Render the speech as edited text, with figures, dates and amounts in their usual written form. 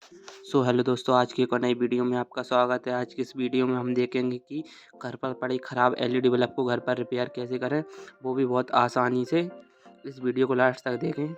So hello दोस्तों, आज की एक और नई वीडियो में आपका स्वागत है। आज की इस वीडियो में हम देखेंगे कि घर पर पड़ी ख़राब एलईडी बल्ब को घर पर रिपेयर कैसे करें, वो भी बहुत आसानी से। इस वीडियो को लास्ट तक देखें।